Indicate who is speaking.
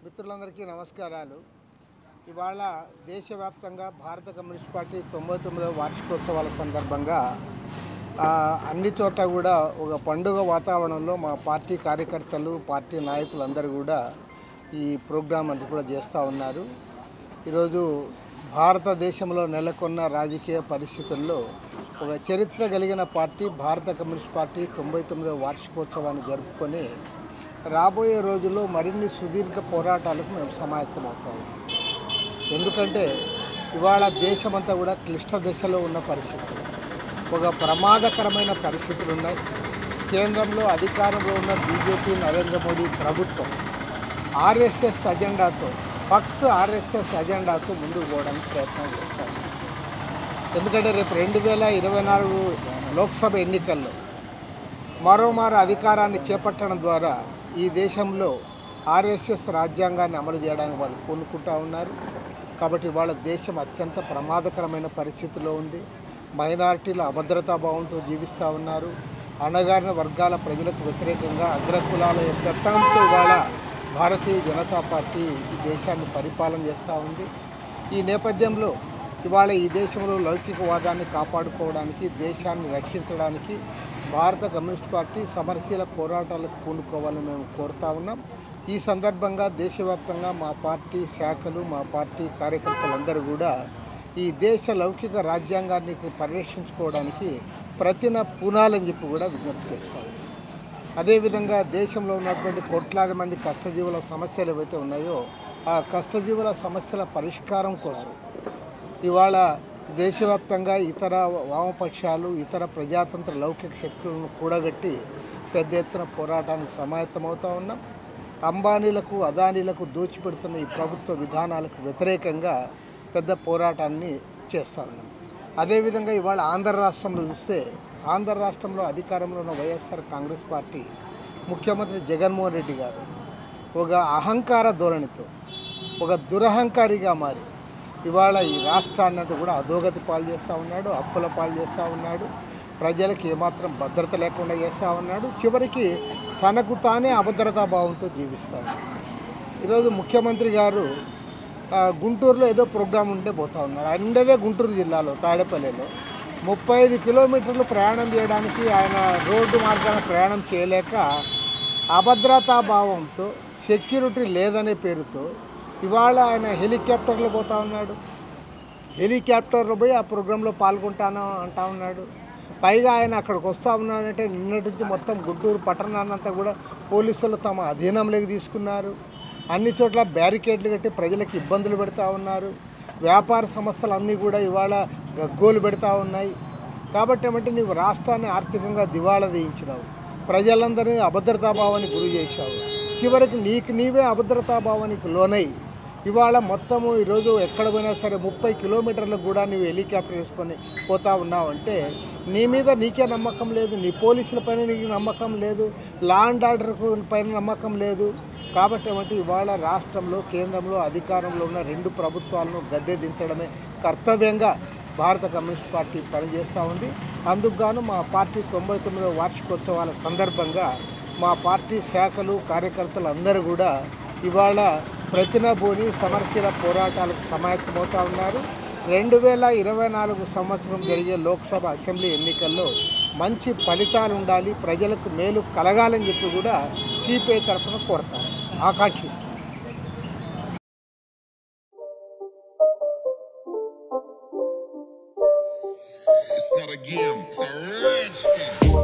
Speaker 1: మిత్రులందరికీ నమస్కారాలు. ఇవాళ దేశవ్యాప్తంగా భారత కమ్యూనిస్ట్ పార్టీ 99వ వార్షికోత్సవాల సందర్భంగా అన్ని చోట్ల కూడా ఒక పండుగ వాతావరణంలో మా పార్టీ కార్యకర్తలు, పార్టీ నాయకులందరూ కూడా ఈ ప్రోగ్రాం అంతా కూడా చేస్తూ ఉన్నారు. ఈరోజు భారతదేశంలో నెలకొన్న రాజకీయ పరిస్థితుల్లో ఒక చరిత్ర కలిగిన పార్టీ భారత కమ్యూనిస్ట్ పార్టీ 99వ వార్షికోత్సవాన్ని జరుపుకొని రాబోయే రోజుల్లో మరిన్ని సుదీర్ఘ పోరాటాలకు మేము సమాయత్తమవుతాం. ఎందుకంటే ఇవాళ దేశమంతా కూడా క్లిష్ట దశలో ఉన్న పరిస్థితులు, ఒక ప్రమాదకరమైన పరిస్థితులు ఉన్నాయి. కేంద్రంలో అధికారంలో ఉన్న బీజేపీ నరేంద్ర మోడీ ప్రభుత్వం ఆర్ఎస్ఎస్ అజెండాతో ఆర్ఎస్ఎస్ అజెండాతో ముందుకు పోవడానికి ప్రయత్నం చేస్తారు. ఎందుకంటే రేపు 2024 లోక్సభ ఎన్నికల్లో మరోమారు అధికారాన్ని చేపట్టడం ద్వారా ఈ దేశంలో ఆర్ఎస్ఎస్ రాజ్యాంగాన్ని అమలు చేయడానికి వాళ్ళు పూనుకుంటూ ఉన్నారు. కాబట్టి వాళ్ళ దేశం అత్యంత ప్రమాదకరమైన పరిస్థితిలో ఉంది. మైనారిటీల అభద్రతాభావంతో జీవిస్తూ ఉన్నారు. అణగారిన వర్గాల ప్రజలకు వ్యతిరేకంగా అగ్రకులాల పెత్తంతో ఇవాళ భారతీయ జనతా పార్టీ ఈ దేశాన్ని పరిపాలన చేస్తూ ఉంది. ఈ నేపథ్యంలో ఇవాళ ఈ దేశంలో లౌకికవాదాన్ని కాపాడుకోవడానికి, దేశాన్ని రక్షించడానికి భారత కమ్యూనిస్ట్ పార్టీ సమరశీల పోరాటాలకు పూనుకోవాలని మేము కోరుతా ఉన్నాం. ఈ సందర్భంగా దేశవ్యాప్తంగా మా పార్టీ శాఖలు, మా పార్టీ కార్యకర్తలందరూ కూడా ఈ దేశ లౌకిక రాజ్యాంగాన్ని పరిరక్షించుకోవడానికి పునాలని చెప్పి కూడా విజ్ఞప్తి చేస్తాం. అదేవిధంగా దేశంలో ఉన్నటువంటి కోట్లాది మంది కష్టజీవుల సమస్యలు ఏవైతే ఉన్నాయో ఆ కష్టజీవుల సమస్యల పరిష్కారం కోసం ఇవాళ దేశవ్యాప్తంగా ఇతర వామపక్షాలు, ఇతర ప్రజాతంత్ర లౌకిక శక్తులను కూడగట్టి పెద్ద ఎత్తున పోరాటానికి సమాయత్తమవుతూ ఉన్నాం. అంబానీలకు, అదానీలకు దోచిపెడుతున్న ఈ ప్రభుత్వ విధానాలకు వ్యతిరేకంగా పెద్ద పోరాటాన్ని చేస్తూ ఉన్నాం. అదేవిధంగా ఇవాళ ఆంధ్ర రాష్ట్రంలో చూస్తే, ఆంధ్ర రాష్ట్రంలో అధికారంలో ఉన్న వైఎస్ఆర్ కాంగ్రెస్ పార్టీ ముఖ్యమంత్రి జగన్మోహన్ రెడ్డి గారు ఒక అహంకార ధోరణితో, ఒక దురహంకారిగా మారి ఇవాళ ఈ రాష్ట్రాన్ని అంతా కూడా అధోగతి పాలు చేస్తూ ఉన్నాడు, అప్పుల పాలు చేస్తూ ఉన్నాడు, ప్రజలకు ఏమాత్రం భద్రత లేకుండా చేస్తూ ఉన్నాడు. చివరికి తనకు తానే అభద్రతా భావంతో జీవిస్తూ ఉన్నాడు. ఈరోజు ముఖ్యమంత్రి గారు గుంటూరులో ఏదో ప్రోగ్రాం ఉంటే పోతూ ఉన్నాడు. ఆయన ఉండేదే గుంటూరు జిల్లాలో తాడేపల్లిలో. 35 కిలోమీటర్లు ప్రయాణం చేయడానికి ఆయన రోడ్డు మార్గాన ప్రయాణం చేయలేక అభద్రతా భావంతో, సెక్యూరిటీ లేదనే పేరుతో ఇవాళ ఆయన హెలికాప్టర్లో పోతూ ఉన్నాడు. హెలికాప్టర్లో పోయి ఆ ప్రోగ్రాంలో పాల్గొంటాను అంటా ఉన్నాడు. పైగా ఆయన అక్కడికి వస్తూ ఉన్నాడంటే నిన్నటి నుంచి మొత్తం గుంటూరు పట్టణాన్నంతా కూడా పోలీసులు తమ అధీనంలోకి తీసుకున్నారు. అన్ని చోట్ల బ్యారికేడ్లు కట్టి ప్రజలకు ఇబ్బందులు పెడతా ఉన్నారు. వ్యాపార సంస్థలు అన్నీ కూడా ఇవాళ గగ్గోలు పెడతా ఉన్నాయి. కాబట్టి ఏమంటే నీవు రాష్ట్రాన్ని ఆర్థికంగా దివాళా తీయించినావు, ప్రజలందరినీ అభద్రతాభావానికి గురి చేశావు, చివరికి నీవే అభద్రతాభావానికి లోనై ఇవాళ మొత్తము ఈరోజు ఎక్కడ పోయినా సరే 30 కిలోమీటర్లకు కూడా నీవు హెలికాప్టర్ వేసుకొని పోతా ఉన్నావు అంటే నీ మీద నీకే నమ్మకం లేదు, నీ పోలీసుల పైన నీకు నమ్మకం లేదు, లా అండ్ ఆర్డర్ పైన నమ్మకం లేదు. కాబట్టి ఏమంటే ఇవాళ రాష్ట్రంలో, కేంద్రంలో అధికారంలో ఉన్న 2 ప్రభుత్వాలను గద్దె దించడమే కర్తవ్యంగా భారత కమ్యూనిస్ట్ పార్టీ పనిచేస్తూ ఉంది. అందుకు గాను మా పార్టీ 99వ వార్షికోత్సవాల సందర్భంగా మా పార్టీ శాఖలు, కార్యకర్తలు అందరూ కూడా ఇవాళ ప్రతినబూని సమరశీల పోరాటాలకు సమాయత్తమవుతూ ఉన్నారు. 2024 సంవత్సరం జరిగే లోక్సభ, అసెంబ్లీ ఎన్నికల్లో మంచి ఫలితాలు ఉండాలి, ప్రజలకు మేలు కలగాలని చెప్పి కూడా సిపిఐ తరఫున కోరుతాం, ఆకాంక్షిస్తాం.
Speaker 2: It's not a game, it's a rich thing.